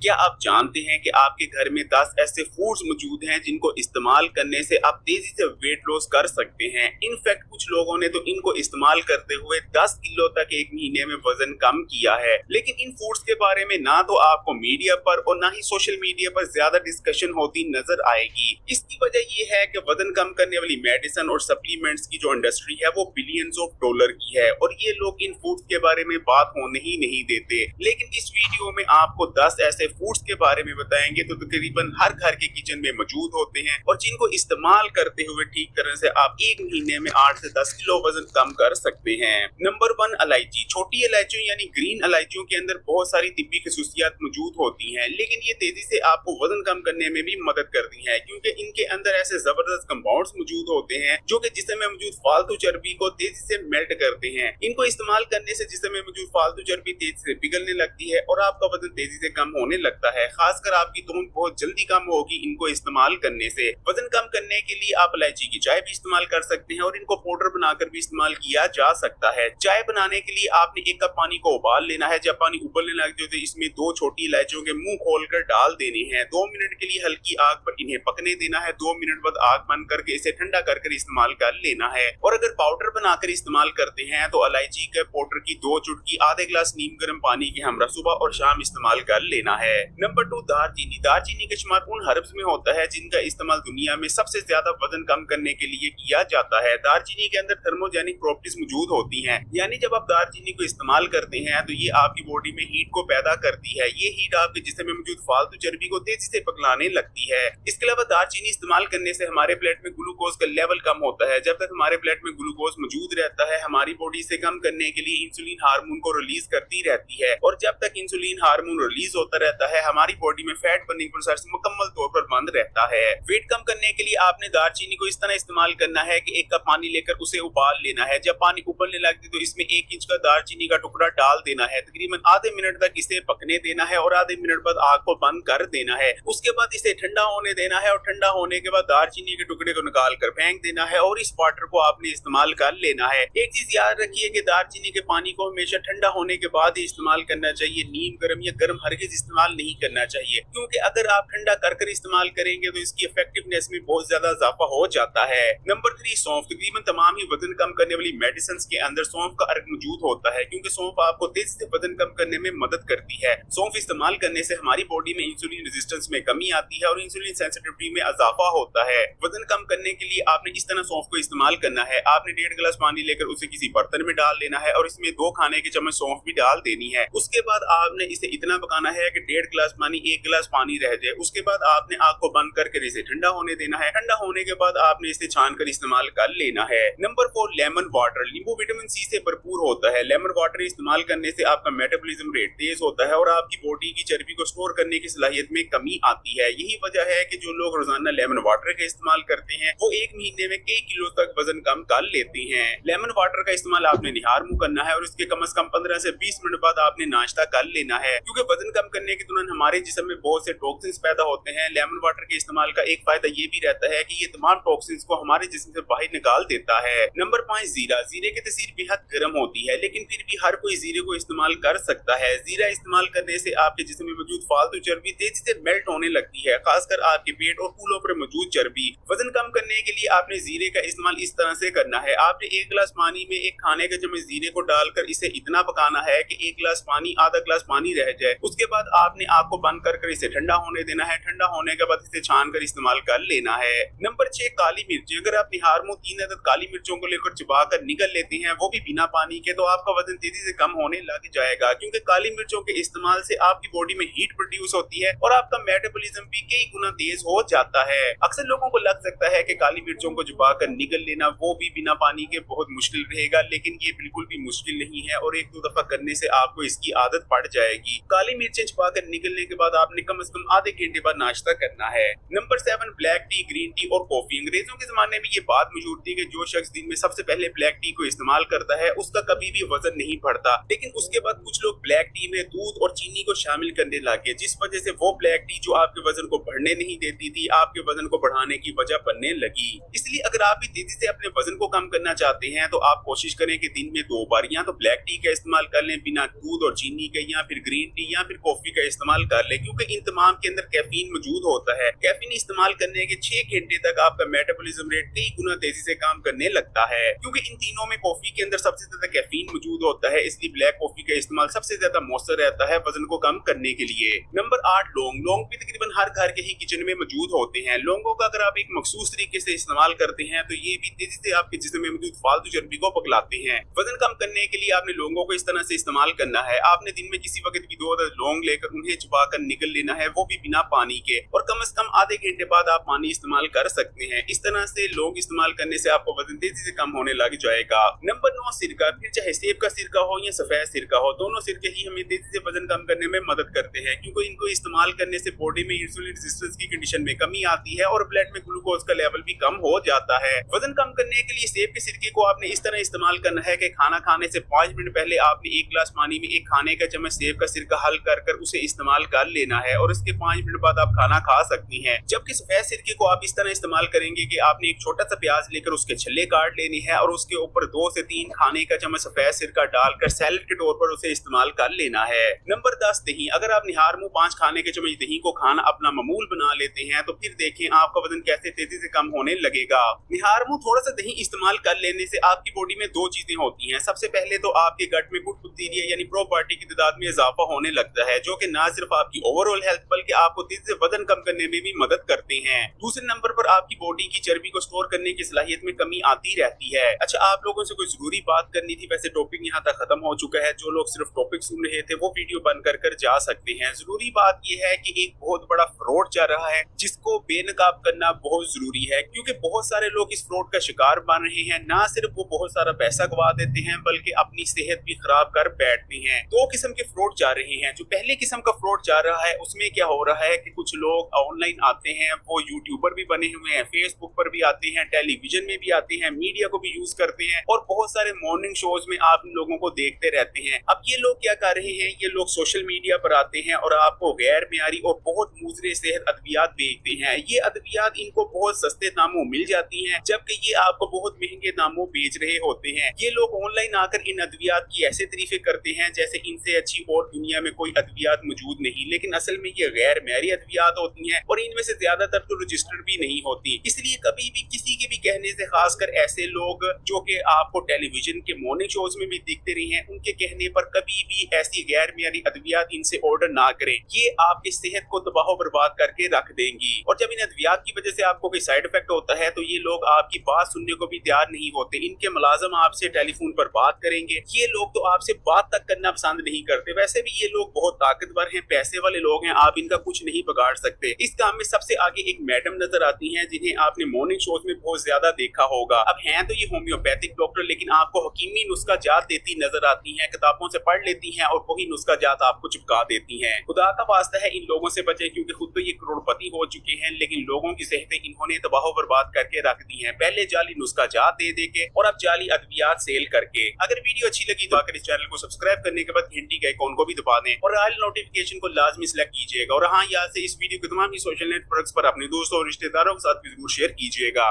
क्या आप जानते हैं कि आपके घर में 10 ऐसे फूड्स मौजूद हैं जिनको इस्तेमाल करने से आप तेजी से वेट लॉस कर सकते हैं। इनफैक्ट कुछ लोगों ने तो इनको इस्तेमाल करते हुए 10 किलो तक एक महीने में वजन कम किया है। लेकिन इन फूड्स के बारे में ना तो आपको मीडिया पर और ना ही सोशल मीडिया पर ज्यादा डिस्कशन होती नजर आएगी। इसकी वजह ये है कि वजन कम करने वाली मेडिसिन और सप्लीमेंट्स की जो इंडस्ट्री है वो बिलियंस ऑफ डॉलर की है और ये लोग इन फूड्स के बारे में बात होने ही नहीं देते। लेकिन इस वीडियो में आपको 10 ऐसे फूड्स के बारे में बताएंगे तो तकरीबन हर घर के किचन में मौजूद होते हैं और जिनको इस्तेमाल करते हुए ठीक तरह से आप एक महीने में 8 से 10 किलो वजन कम कर सकते हैं। नंबर 1, इलायची। छोटी इलायचियों यानी ग्रीन इलायचियों के अंदर बहुत सारी तिब्बी खसूसियात मौजूद होती हैं, लेकिन ये तेजी से आपको वजन कम करने में भी मदद करती है क्योंकि इनके अंदर ऐसे जबरदस्त कंपाउंड्स मौजूद होते हैं जो कि जिस्म में मौजूद फालतू चर्बी को तेजी से मेल्ट करते हैं। इनको इस्तेमाल करने से जिस्म में मौजूद फालतू चर्बी तेजी से पिघलने लगती है और आपका वजन तेजी से कम होने लगता है। खासकर आपकी तून बहुत जल्दी कम होगी इनको इस्तेमाल करने से। वजन कम करने के लिए आप इलायची की चाय भी इस्तेमाल कर सकते हैं और इनको पाउडर बनाकर भी इस्तेमाल किया जा सकता है। चाय बनाने के लिए आपने 1 कप पानी को उबाल लेना है। जब पानी उबलने लग जाए तो इसमें 2 छोटी इलायचियों के मुंह खोलकर डाल देने हैं। 2 मिनट के लिए हल्की आग पर इन्हें पकने देना है। 2 मिनट बाद आग बंद करके इसे ठंडा कर इस्तेमाल कर लेना है। और अगर पाउडर बनाकर इस्तेमाल करते हैं तो इलायची के पाउडर की 2 चुटकी आधे गिलास नीम गर्म पानी के हमरा सुबह और शाम इस्तेमाल कर लेना है। नंबर 2, दालचीनी। दालचीनी का शुमार उन हर्ब्स में होता है जिनका इस्तेमाल दुनिया में सबसे ज्यादा वजन कम करने के लिए किया जाता है। दालचीनी के अंदर थर्मोजेनिक प्रॉपर्टीज मौजूद होती हैं, यानी जब आप दालचीनी को इस्तेमाल करते हैं तो ये आपकी बॉडी में हीट को पैदा करती है। ये हीट आपके जिस्म में मौजूद फालतू चर्बी को तेजी से पिघलाने लगती है। इसके अलावा दालचीनी इस्तेमाल करने से हमारे ब्लड में ग्लूकोज का लेवल कम होता है। जब तक हमारे ब्लड में ग्लूकोज मौजूद रहता है हमारी बॉडी से कम करने के लिए इंसुलिन हार्मोन को रिलीज करती रहती है और जब तक इंसुलिन हार्मोन रिलीज होता रहता है हमारी बॉडी में फैट बर्निंग प्रोसेस मुकम्मल तौर पर बंद रहता है। वेट कम करने के लिए आपने दालचीनी को इस तरह इस्तेमाल करना है कि 1 कप पानी लेकर उसे उबाल लेना है। जब पानी उबलने लगे तो इसमें 1 इंच का दालचीनी का टुकड़ा डाल देना है। तकरीबन आधे मिनट तक इसे पकने देना है और आधे मिनट बाद आग को बंद कर देना है। उसके बाद इसे ठंडा होने देना है और ठंडा होने के बाद दालचीनी के टुकड़े को निकाल कर फेंक देना है और इस वाटर को आपने इस्तेमाल कर लेना है। एक चीज याद रखिए कि दालचीनी के पानी को हमेशा ठंडा होने के बाद ही इस्तेमाल करना चाहिए। नीम गर्म या गर्म हरगिज इस्तेमाल नहीं करना चाहिए क्योंकि अगर आप ठंडा कर इस्तेमाल करेंगे तो इसकी इफेक्टिवनेस में बहुत ज्यादा इजाफा हो जाता है। नंबर 3, सौंफ। तकरीबन तमाम ही वजन कम करने वाली मेडिसिन के अंदर सौंफ का अर्क मौजूद होता है क्योंकि सौंफ आपको तेजी से वजन कम करने में मदद करती है। सौंफ इस्तेमाल करने से हमारी बॉडी में इंसुलिन रेजिस्टेंस में कमी आती है और इंसुलिन सेंसिटिविटी में इजाफा होता है। वजन कम करने के लिए आपने इस तरह सौंफ को इस्तेमाल करना है। आपने 1.5 गिलास पानी लेकर उसे किसी बर्तन में डाल लेना है और इसमें 2 खाने के चम्मच सौंफ भी डाल देनी है। उसके बाद आपने इसे इतना पकाना है कि 1.5 गिलास पानी 1 गिलास पानी रह जाए। उसके बाद आपने आग को बंद करके इसे ठंडा होने देना है। ठंडा होने के बाद आपने इसे छान कर इस्तेमाल कर लेना है। Number 4, lemon water. नींबू विटामिन सी से भरपूर होता है। लेमन वाटर इस्तेमाल करने से आपका मेटाबॉलिज्म रेट तेज होता है और आपकी बॉडी की चर्बी को स्टोर करने की सलाहियत में कमी आती है। यही वजह है कि जो लोग रोजाना लेमन वाटर का इस्तेमाल करते हैं वो एक महीने में कई किलो तक वजन कम कर लेते हैं। लेमन वाटर का इस्तेमाल आपने निहार मुंह करना है और उसके कम से कम 15 से 20 मिनट बाद आपने नाश्ता कर लेना है क्योंकि वजन कम करने के तुरंत हमारे जिस्म में बहुत से टॉक्सिन्स पैदा होते हैं। लेमन वाटर के इस्तेमाल का एक फायदा ये भी रहता है कि ये तमाम टॉक्सिन्स को हमारे जिस्म से बाहर निकाल देता है। नंबर 5, जीरा। जीरे की तसीर बेहद गर्म होती है लेकिन फिर भी हर कोई जीरे को इस्तेमाल कर सकता है। जीरा इस्तेमाल करने से आपके जिस्म में मौजूद फालतू चर्बी तेजी से मेल्ट होने लगती है, खासकर आपके पेट और कूल्हों पर मौजूद चर्बी। वजन कम करने के लिए आपने जीरे का इस्तेमाल इस तरह से करना है। आपने 1 गिलास पानी में 1 खाने का चम्मच जीरे को डालकर इसे इतना पकाना है कि 1 गिलास पानी आधा गिलास पानी रह जाए। उसके बाद आपने आग को बंद कर इसे ठंडा होने देना है। ठंडा होने के बाद इसे छान कर इस्तेमाल कर लेना है। नंबर 6, काली मिर्च। अगर आप निहार मुंह 3 अदद काली मिर्चों को लेकर चबा कर निगल लेते हैं वो भी बिना पानी के, तो आपका वजन तेजी से कम होने लग जाएगा क्योंकि काली मिर्चों के इस्तेमाल से आपकी बॉडी में हीट प्रोड्यूस होती है और आपका मेटाबॉलिज्म भी कई गुना तेज हो जाता है। अक्सर लोगों को लग सकता है कि काली मिर्चों को चबा कर निगल लेना वो भी बिना पानी के बहुत मुश्किल रहेगा, लेकिन ये बिल्कुल भी मुश्किल नहीं है और 1-2 दफा करने से आपको इसकी आदत पड़ जाएगी। काली मिर्चें चबा कर निगलने के बाद आपने कम से कम आधे घंटे बाद नाश्ता करना है। Number 7, black T, green tea और कॉफी। अंग्रेजों के जमाने में ये बात मशहूर थी कि जो शख्स दिन में सबसे पहले ब्लैक टी को इस्तेमाल करता है उसका कभी भी वजन नहीं बढ़ता, लेकिन उसके बाद कुछ लोग ब्लैक टी में दूध और चीनी को शामिल करने लगे जिस वजह से वो ब्लैक टी जो आपके वजन को बढ़ने नहीं देती थी आपके वजन को बढ़ाने की वजह बनने लगी। इसलिए अगर आप भी तेजी से अपने वजन को कम करना चाहते हैं तो आप कोशिश करें कि दिन में 2 बार या तो ब्लैक टी का इस्तेमाल कर लें बिना दूध और चीनी के, या फिर ग्रीन टी या फिर कॉफी का इस्तेमाल कर ले, क्योंकि इन तमाम के अंदर कैफीन मौजूद होता है। कैफीन इस्तेमाल करने के 6 घंटे तक आपका मेटाबॉलिज्म रेट कई गुना तेजी से काम करने लगता है। क्योंकि इन तीनों में कॉफी के अंदर सबसे ज्यादा कैफीन मौजूद होता है, इसलिए ब्लैक कॉफी का इस्तेमाल सबसे ज्यादा मौसर रहता है वजन को कम करने के लिए। नंबर 8, लौंग। लौंग भी तकरीबन हर घर के ही किचन में मौजूद होते हैं। लौंगों का अगर आप एक मखसूस तरीके से इस्तेमाल करते हैं तो ये भी तेजी से आपके जिस्म में मौजूद फालतू चर्बी को पगलाते हैं। वजन कम करने के लिए आपने लौंगों को इस तरह से इस्तेमाल करना है, आपने दिन में किसी वक्त भी 2 लौंग लेकर उन्हें चबाकर निगल लेना है, वो भी बिना पानी के, और कम से कम आधे घंटे बाद आप पानी इस्तेमाल कर सकते हैं। इस तरह से लौंग इस्तेमाल करने से आपको वजन तेजी से कम होने लग जाएगा। नंबर 9, सिरका। फिर चाहे सेब का सिरका हो या सफेद सिरका हो, दोनों सिरके ही हमें तेजी से वजन कम करने में मदद करते हैं, क्योंकि इनको इस्तेमाल करने से बॉडी में इंसुलिन रेजिस्टेंस की कंडीशन में कमी आती है और ब्लड में ग्लूकोज का लेवल भी कम हो जाता है। वजन कम करने के लिए सेब के सिरके को आपने इस तरह इस्तेमाल करना है कि खाना खाने से 5 मिनट पहले आपने 1 गिलास पानी में 1 खाने का चम्मच सेब का सिरका हल कर उसे इस्तेमाल कर लेना है और उसके 5 मिनट बाद आप खाना खा सकती हैं। जबकि सफेद सिरके को आप इस तरह इस्तेमाल करेंगे कि आपने एक छोटा सा प्याज लेकर उसके छल्ले काट लेने हैं और उसके ऊपर 2 से 3 खाने का चम्मच सफेद सिरका डालकर सैलेड के तौर पर उसे इस्तेमाल कर लेना है। नंबर 10, दही। अगर आप निहार मुंह 5 खाने के चम्मच दही को खाना अपना मामूल बना लेते हैं तो फिर देखें आपका वजन कैसे तेजी से कम होने लगेगा। निहार मुंह थोड़ा सा दही इस्तेमाल कर लेने से आपकी बॉडी में 2 चीजें होती हैं। सबसे पहले तो आपके गट में गुड बैक्टीरिया यानी प्रोबायोटिक की तादाद में इजाफा होने लगता है, जो कि ना सिर्फ आपकी ओवरऑल हेल्थ बल्कि आपको तेजी से वजन कम करने में भी मदद करते हैं। दूसरे नंबर पर आपकी बॉडी की चर्बी को स्टोर करने की सलाहियत में कमी आती रहती है। अच्छा, आप लोगों से कोई जरूरी बात करनी थी, वैसे टॉपिक यहाँ तक खत्म हो चुका है। जो लोग सिर्फ टॉपिक सुन रहे थे वो वीडियो बंद कर जा सकते हैं। जरूरी बात यह है कि एक बहुत बड़ा फ्रॉड चल रहा है जिसको बेनकाब करना बहुत जरूरी है, क्योंकि बहुत सारे लोग इस फ्रॉड का शिकार बन रहे हैं। ना सिर्फ वो बहुत सारा पैसा गवा देते हैं बल्कि अपनी सेहत भी खराब कर बैठते हैं। 2 किस्म के फ्रॉड जा रहे हैं। जो पहले किस्म का फ्रॉड जा रहा है उसमें क्या हो रहा है कि कुछ लोग ऑनलाइन आते हैं, वो यूट्यूबर भी बने हुए हैं, फेसबुक पर भी आते हैं, टेलीविजन में भी आते हैं, मीडिया को भी यूज करते हैं और बहुत सारे मॉर्निंग शोज में आप इन लोगों को देखते रहते हैं। अब ये लोग क्या कर रहे हैं, ये लोग सोशल मीडिया पर आते हैं और आपको गैर मियारी और बहुत मुजरे सेहत अद्वियात बेचते हैं। ये अद्वियात इनको बहुत सस्ते दामों मिल जाती हैं, जबकि ये आपको बहुत महंगे दामों बेच रहे होते हैं। ये लोग ऑनलाइन आकर इन अद्वियात की ऐसे तारीफें करते हैं जैसे इनसे अच्छी और दुनिया में कोई अद्वियात मौजूद नहीं, लेकिन असल में ये गैर मियारी अद्वियात होती हैं और इनमें से ज्यादातर तो रजिस्टर्ड भी नहीं होती। इसलिए कभी भी किसी के भी कहने से, खासकर ऐसे लोग जो कि आपको टेलीविजन के मॉर्निंग शोज में भी दिखते रहे हैं, उनके कहने पर कभी भी ऐसी गैर मियारी अद्वियात इनसे ऑर्डर ना करें। ये आपकी सेहत को तबाह बर्बाद करके रख देंगी और जब इन अद्वियात की वजह से आपको कोई साइड इफेक्ट होता है तो ये लोग आपकी बात सुनने को भी तैयार नहीं होते। इनके मुलाजिम आपसे टेलीफोन पर बात करेंगे, ये लोग तो आपसे बात तक करना पसंद नहीं करते। वैसे भी ये लोग बहुत ताकतवर हैं, पैसे वाले लोग हैं, आप इनका कुछ नहीं बिगाड़ सकते। इस काम में सबसे आगे एक मैडम नजर आती हैं जिन्हें आपने मॉर्निंग शोज में बहुत ज्यादा देखा होगा। अब हैं तो ये होम्योपैथिक डॉक्टर, लेकिन आपको हकीमी नुस्खा जात देती नजर आती हैं, किताबों से पढ़ लेती हैं और वही नुस्खा जात आपको चिपका देती हैं। खुदा का वास्ता है इन लोगों से बचे, क्योंकि खुद तो ये करोड़पति हो चुके हैं लेकिन लोगों की सेहतें इन्होंने तबाह बर्बाद करके रख दी हैं, पहले जाली नुस्खा जात दे के और अब जाली अद्वियात सेल करके। अगर वीडियो अच्छी लगी तो आकर इस चैनल को सब्सक्राइब करने के बाद घंटी के आइकॉन को भी दबा दें और ऑल नोटिफिकेशन को लाजमी सिलेक्ट कीजिएगा। और हाँ, यहाँ से इस वीडियो को तमाम ही सोशल नेटवर्क्स पर अपने दोस्तों और रिश्तेदारों के साथ भी जरूर शेयर कीजिएगा।